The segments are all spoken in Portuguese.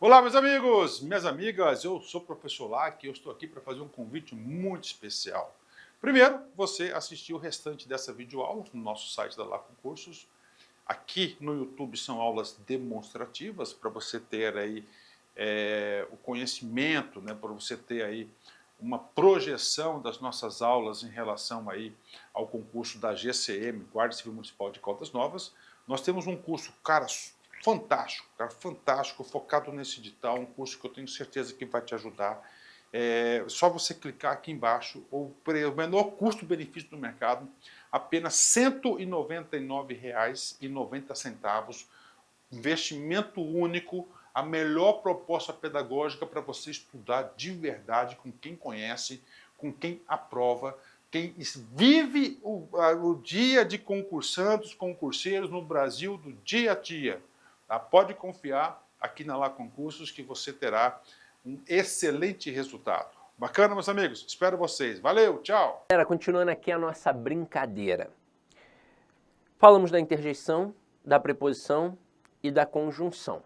Olá, meus amigos, minhas amigas, eu sou o professor Lac e eu estou aqui para fazer um convite muito especial. Primeiro, você assistir o restante dessa videoaula no nosso site da Lacon Cursos. Aqui no YouTube são aulas demonstrativas para você ter aí o conhecimento, né, para você ter aí uma projeção das nossas aulas em relação aí ao concurso da GCM, Guarda Civil Municipal de Caldas Novas. Nós temos um curso, cara, fantástico, focado nesse edital, um curso que eu tenho certeza que vai te ajudar. Só você clicar aqui embaixo, o menor custo-benefício do mercado, apenas R$ 199,90, investimento único, a melhor proposta pedagógica para você estudar de verdade com quem conhece, com quem aprova, quem vive o dia de concursantes, concurseiros no Brasil do dia a dia. Tá? Pode confiar aqui na Lacon Cursos que você terá um excelente resultado. Bacana, meus amigos? Espero vocês. Valeu, tchau! Galera, continuando aqui a nossa brincadeira. Falamos da interjeição, da preposição e da conjunção.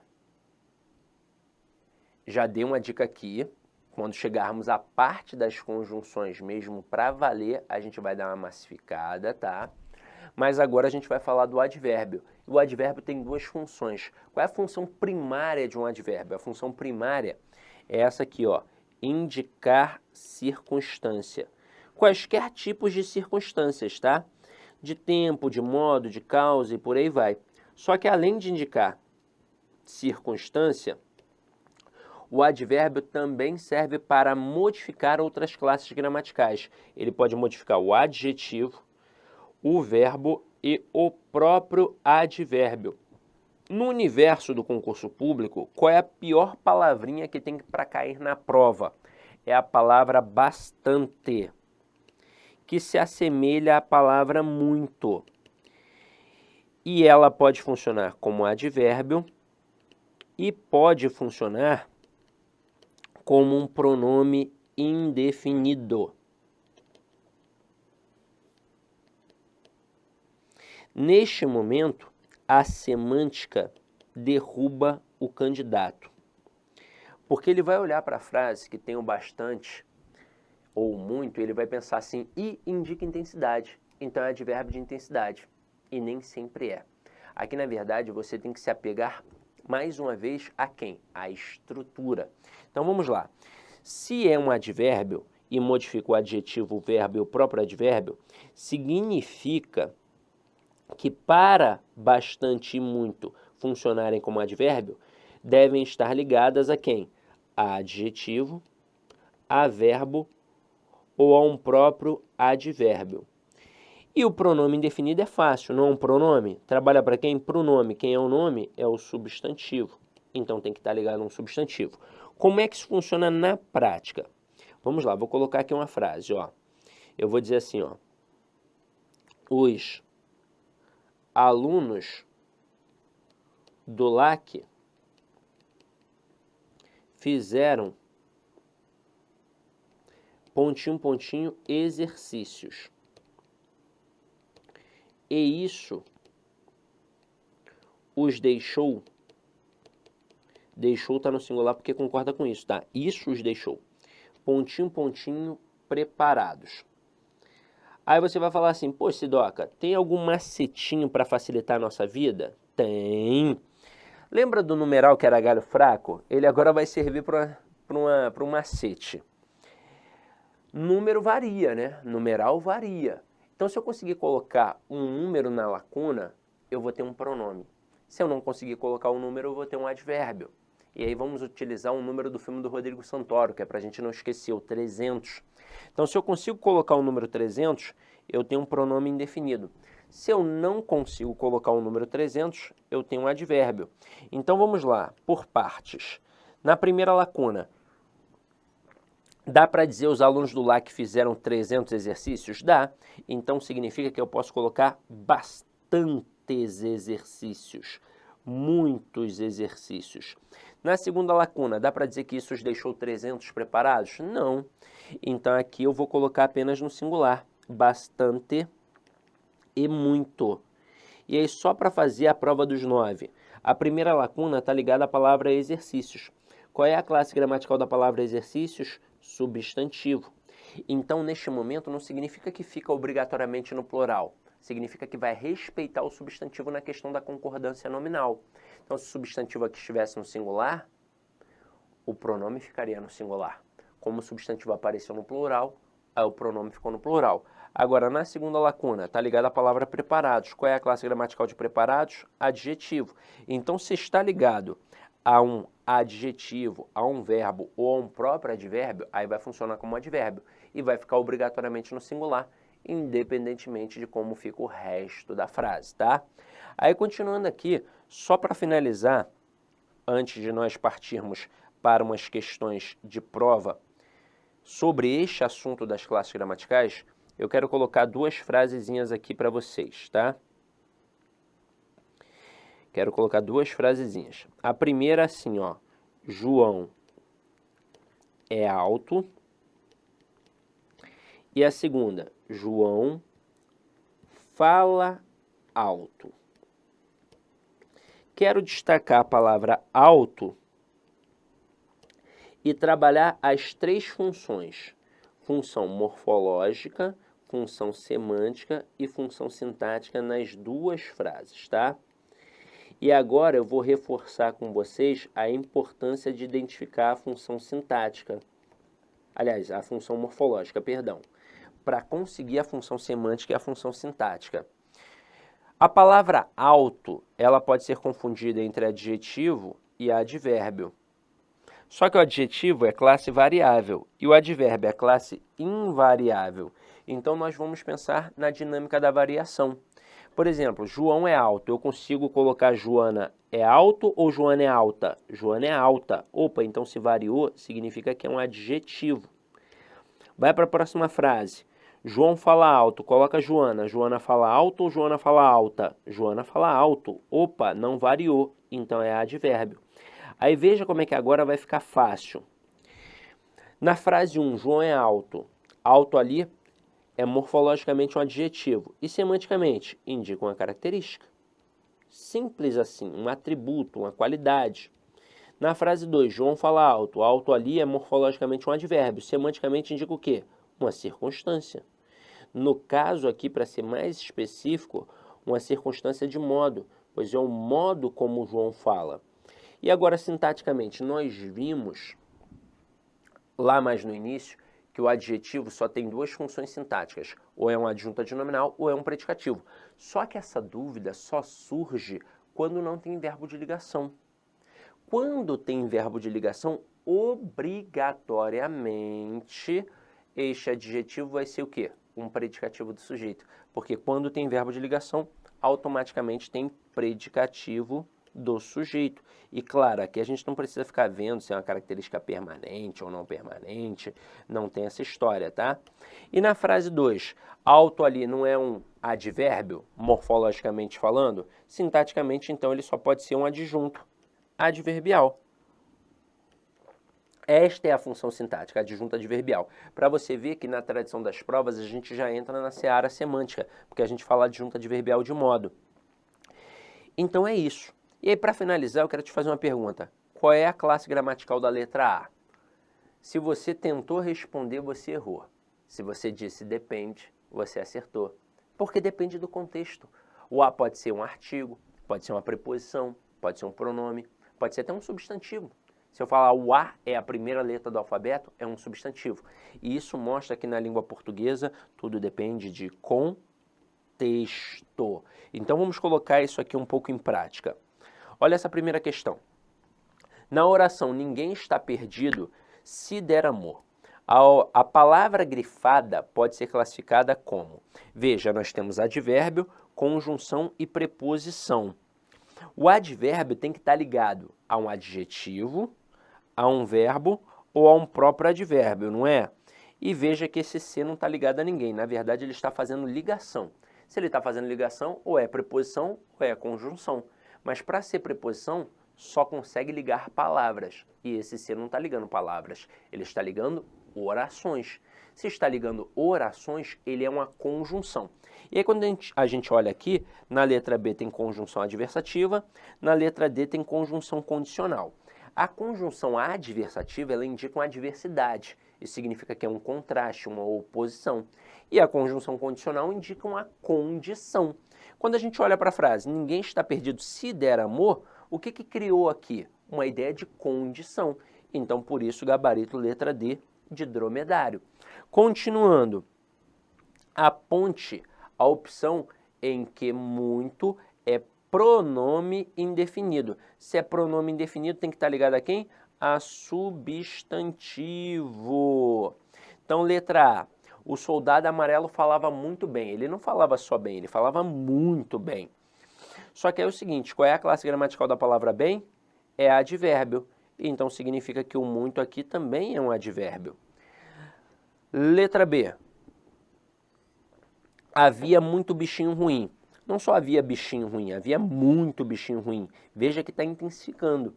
Já dei uma dica aqui. Quando chegarmos à parte das conjunções mesmo para valer, a gente vai dar uma massificada, tá? Mas agora a gente vai falar do advérbio. O advérbio tem duas funções. Qual é a função primária de um advérbio? A função primária é essa aqui, ó, indicar circunstância. Quaisquer tipos de circunstâncias, tá? De tempo, de modo, de causa e por aí vai. Só que além de indicar circunstância, o advérbio também serve para modificar outras classes gramaticais. Ele pode modificar o adjetivo, o verbo e o próprio advérbio. No universo do concurso público, qual é a pior palavrinha que tem para cair na prova? É a palavra bastante, que se assemelha à palavra muito. E ela pode funcionar como advérbio e pode funcionar como um pronome indefinido. Neste momento, a semântica derruba o candidato, porque ele vai olhar para a frase que tem o bastante ou muito, ele vai pensar assim, e indica intensidade, então é advérbio de intensidade, e nem sempre é. Aqui, na verdade, você tem que se apegar, mais uma vez, a quem? A estrutura. Então, vamos lá. Se é um advérbio e modifica o adjetivo, o verbo e o próprio advérbio, significa que para bastante e muito funcionarem como advérbio, devem estar ligadas a quem? A adjetivo, a verbo ou a um próprio advérbio. E o pronome indefinido é fácil, não é um pronome? Trabalha para quem? Para o nome. Quem é o nome? É o substantivo. Então tem que estar ligado a um substantivo. Como é que isso funciona na prática? Vamos lá, vou colocar aqui uma frase, ó. Eu vou dizer assim, ó. Os alunos do LAC fizeram pontinho, pontinho, exercícios. E isso os deixou está no singular porque concorda com isso, tá? Isso os deixou, pontinho, pontinho, preparados. Aí você vai falar assim, pô, Sidoca, tem algum macetinho para facilitar a nossa vida? Tem. Lembra do numeral que era galho fraco? Ele agora vai servir para um macete. Número varia, né? Numeral varia. Então, se eu conseguir colocar um número na lacuna, eu vou ter um pronome. Se eu não conseguir colocar um número, eu vou ter um advérbio. E aí vamos utilizar um número do filme do Rodrigo Santoro, que é para a gente não esquecer, o 300. Então, se eu consigo colocar o número 300, eu tenho um pronome indefinido. Se eu não consigo colocar o número 300, eu tenho um advérbio. Então, vamos lá, por partes. Na primeira lacuna, dá para dizer os alunos do LAC fizeram 300 exercícios? Dá. Então, significa que eu posso colocar bastantes exercícios, muitos exercícios. Na segunda lacuna, dá para dizer que isso os deixou 300 preparados? Não. Então, aqui eu vou colocar apenas no singular, bastante e muito. E aí, só para fazer a prova dos 9. A primeira lacuna está ligada à palavra exercícios. Qual é a classe gramatical da palavra exercícios? Substantivo. Então, neste momento, não significa que fica obrigatoriamente no plural. Significa que vai respeitar o substantivo na questão da concordância nominal. Então, se o substantivo aqui estivesse no singular, o pronome ficaria no singular. Como o substantivo apareceu no plural, aí o pronome ficou no plural. Agora, na segunda lacuna, está ligada à palavra preparados. Qual é a classe gramatical de preparados? Adjetivo. Então, se está ligado a um adjetivo, a um verbo ou a um próprio advérbio, aí vai funcionar como advérbio e vai ficar obrigatoriamente no singular, independentemente de como fica o resto da frase, tá? Aí, continuando aqui, só para finalizar, antes de nós partirmos para umas questões de prova sobre este assunto das classes gramaticais, eu quero colocar duas frasezinhas aqui para vocês, tá? Quero colocar duas frasezinhas. A primeira assim, ó. João é alto. E a segunda, João fala alto. Quero destacar a palavra alto e trabalhar as três funções. Função morfológica, função semântica e função sintática nas duas frases, tá? E agora eu vou reforçar com vocês a importância de identificar a função sintática. Aliás, a função morfológica, perdão. Para conseguir a função semântica e a função sintática. A palavra alto, ela pode ser confundida entre adjetivo e advérbio. Só que o adjetivo é classe variável e o advérbio é classe invariável. Então, nós vamos pensar na dinâmica da variação. Por exemplo, João é alto. Eu consigo colocar Joana é alto ou Joana é alta? Joana é alta. Opa, então se variou, significa que é um adjetivo. Vai para a próxima frase. João fala alto. Coloca Joana. Joana fala alto ou Joana fala alta? Joana fala alto. Opa, não variou. Então é advérbio. Aí veja como é que agora vai ficar fácil. Na frase 1, João é alto. Alto ali é morfologicamente um adjetivo e semanticamente indica uma característica. Simples assim, um atributo, uma qualidade. Na frase 2, João fala alto. Alto ali é morfologicamente um advérbio, semanticamente indica o quê? Uma circunstância. No caso aqui, para ser mais específico, uma circunstância de modo, pois é o modo como o João fala. E agora, sintaticamente, nós vimos lá mais no início que o adjetivo só tem duas funções sintáticas, ou é um adjunto adnominal ou é um predicativo. Só que essa dúvida só surge quando não tem verbo de ligação. Quando tem verbo de ligação, obrigatoriamente este adjetivo vai ser o quê? Um predicativo do sujeito. Porque quando tem verbo de ligação, automaticamente tem predicativo do sujeito. E claro, aqui a gente não precisa ficar vendo se é uma característica permanente ou não permanente, não tem essa história, tá? E na frase 2, alto ali não é um advérbio, morfologicamente falando? Sintaticamente, então, ele só pode ser um adjunto adverbial. Esta é a função sintática, adjunto adverbial. Para você ver que na tradição das provas a gente já entra na seara semântica, porque a gente fala adjunto adverbial de modo. Então é isso. E aí, para finalizar, eu quero te fazer uma pergunta. Qual é a classe gramatical da letra A? Se você tentou responder, você errou. Se você disse depende, você acertou. Porque depende do contexto. O A pode ser um artigo, pode ser uma preposição, pode ser um pronome, pode ser até um substantivo. Se eu falar o A é a primeira letra do alfabeto, é um substantivo. E isso mostra que na língua portuguesa tudo depende de contexto. Então vamos colocar isso aqui um pouco em prática. Olha essa primeira questão. Na oração ninguém está perdido se der amor. A palavra grifada pode ser classificada como, veja, nós temos advérbio, conjunção e preposição. O advérbio tem que estar ligado a um adjetivo, a um verbo ou a um próprio advérbio, não é? E veja que esse C não está ligado a ninguém, na verdade ele está fazendo ligação. Se ele está fazendo ligação, ou é preposição ou é conjunção. Mas para ser preposição, só consegue ligar palavras. E esse C não está ligando palavras, ele está ligando orações. Se está ligando orações, ele é uma conjunção. E aí quando a gente olha aqui, na letra B tem conjunção adversativa, na letra D tem conjunção condicional. A conjunção adversativa, ela indica uma adversidade. Isso significa que é um contraste, uma oposição. E a conjunção condicional indica uma condição. Quando a gente olha para a frase, ninguém está perdido se der amor, o que criou aqui? Uma ideia de condição. Então, por isso, gabarito letra D de dromedário. Continuando, aponte a opção em que muito é pronome indefinido. Se é pronome indefinido, tem que estar ligado a quem? A substantivo. Então, letra A. O soldado amarelo falava muito bem. Ele não falava só bem, ele falava muito bem. Só que é o seguinte, qual é a classe gramatical da palavra bem? É advérbio. Então, significa que o muito aqui também é um advérbio. Letra B. Havia muito bichinho ruim. Não só havia bichinho ruim, havia muito bichinho ruim. Veja que está intensificando.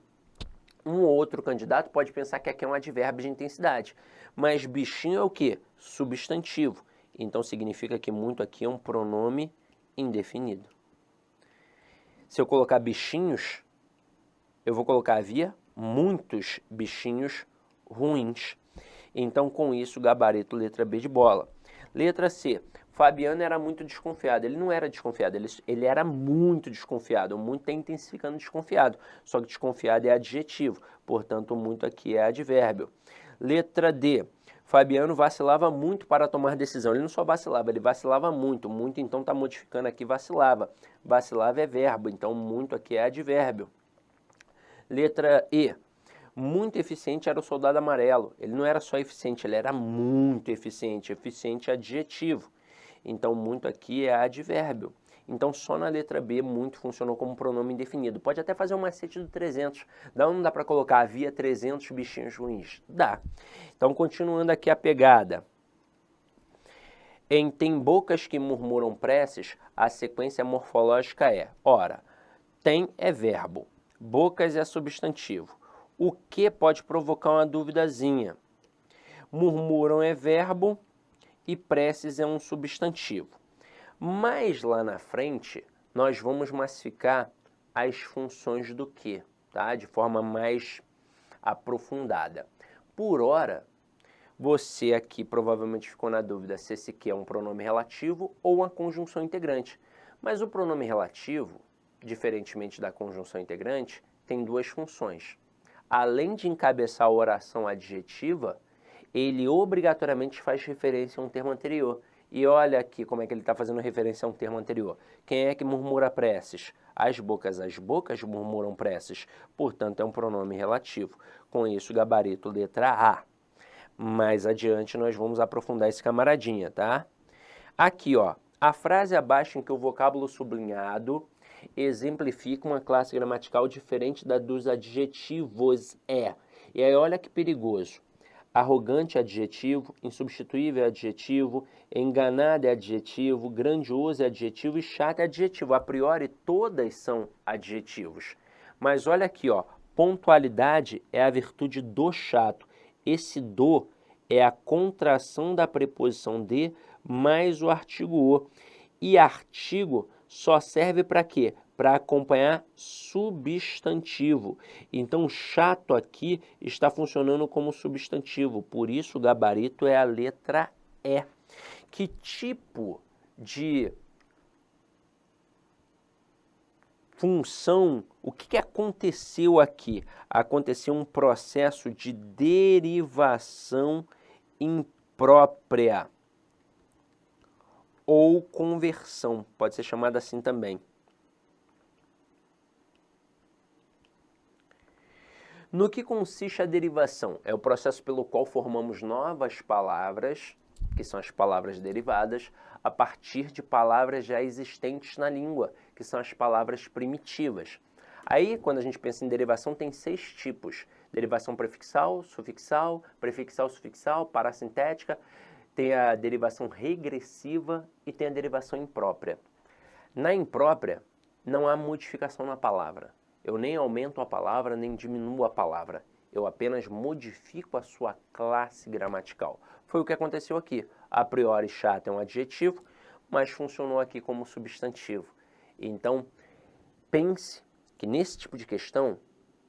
Um ou outro candidato pode pensar que aqui é um advérbio de intensidade. Mas bichinho é o quê? Substantivo. Então significa que muito aqui é um pronome indefinido. Se eu colocar bichinhos, eu vou colocar havia muitos bichinhos ruins. Então com isso, gabarito letra B de bola. Letra C. Fabiano era muito desconfiado. Ele não era desconfiado, ele era muito desconfiado. O muito está intensificando desconfiado. Só que desconfiado é adjetivo. Portanto, o muito aqui é advérbio. Letra D. Fabiano vacilava muito para tomar decisão. Ele não só vacilava, ele vacilava muito. Muito, então, está modificando aqui vacilava. Vacilava é verbo, então muito aqui é advérbio. Letra E. Muito eficiente era o soldado amarelo. Ele não era só eficiente, ele era muito eficiente. Eficiente é adjetivo. Então, muito aqui é advérbio. Então, só na letra B, muito funcionou como pronome indefinido. Pode até fazer um macete do 300. Não dá para colocar, havia 300 bichinhos ruins? Dá. Então, continuando aqui a pegada. Em tem bocas que murmuram preces, a sequência morfológica é, ora, tem é verbo, bocas é substantivo. O que pode provocar uma duvidazinha? Murmuram é verbo e preces é um substantivo. Mas lá na frente, nós vamos massificar as funções do que, tá? De forma mais aprofundada. Por hora, você aqui provavelmente ficou na dúvida se esse que é um pronome relativo ou uma conjunção integrante. Mas o pronome relativo, diferentemente da conjunção integrante, tem duas funções. Além de encabeçar a oração adjetiva, ele obrigatoriamente faz referência a um termo anterior. E olha aqui como é que ele está fazendo referência a um termo anterior. Quem é que murmura preces? As bocas murmuram preces. Portanto, é um pronome relativo. Com isso, gabarito letra A. Mais adiante, nós vamos aprofundar esse camaradinha, tá? Aqui, ó, a frase abaixo em que o vocábulo sublinhado exemplifica uma classe gramatical diferente da dos adjetivos é. E aí, olha que perigoso. Arrogante é adjetivo, insubstituível é adjetivo, enganado é adjetivo, grandioso é adjetivo e chato é adjetivo. A priori, todas são adjetivos. Mas olha aqui, ó, pontualidade é a virtude do chato. Esse do é a contração da preposição de mais o artigo o. E artigo só serve para quê? Para acompanhar substantivo. Então, chato aqui está funcionando como substantivo, por isso o gabarito é a letra E. Que tipo de função, o que aconteceu aqui? Aconteceu um processo de derivação imprópria ou conversão, pode ser chamada assim também. No que consiste a derivação? É o processo pelo qual formamos novas palavras, que são as palavras derivadas, a partir de palavras já existentes na língua, que são as palavras primitivas. Aí, quando a gente pensa em derivação, tem 6 tipos. Derivação prefixal, sufixal, prefixal, sufixal, parassintética, tem a derivação regressiva e tem a derivação imprópria. Na imprópria, não há modificação na palavra. Eu nem aumento a palavra, nem diminuo a palavra. Eu apenas modifico a sua classe gramatical. Foi o que aconteceu aqui. A priori, chato é um adjetivo, mas funcionou aqui como substantivo. Então, pense que nesse tipo de questão,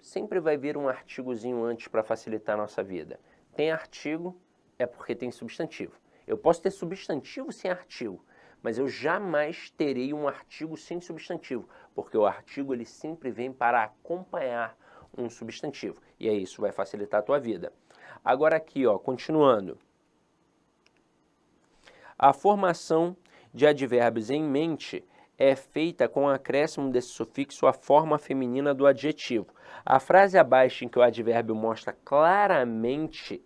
sempre vai vir um artigozinho antes para facilitar a nossa vida. Tem artigo, é porque tem substantivo. Eu posso ter substantivo sem artigo, mas eu jamais terei um artigo sem substantivo, porque o artigo ele sempre vem para acompanhar um substantivo. E aí isso vai facilitar a tua vida. Agora aqui, ó, continuando. A formação de advérbios em mente é feita com o acréscimo desse sufixo à forma feminina do adjetivo. A frase abaixo em que o advérbio mostra claramente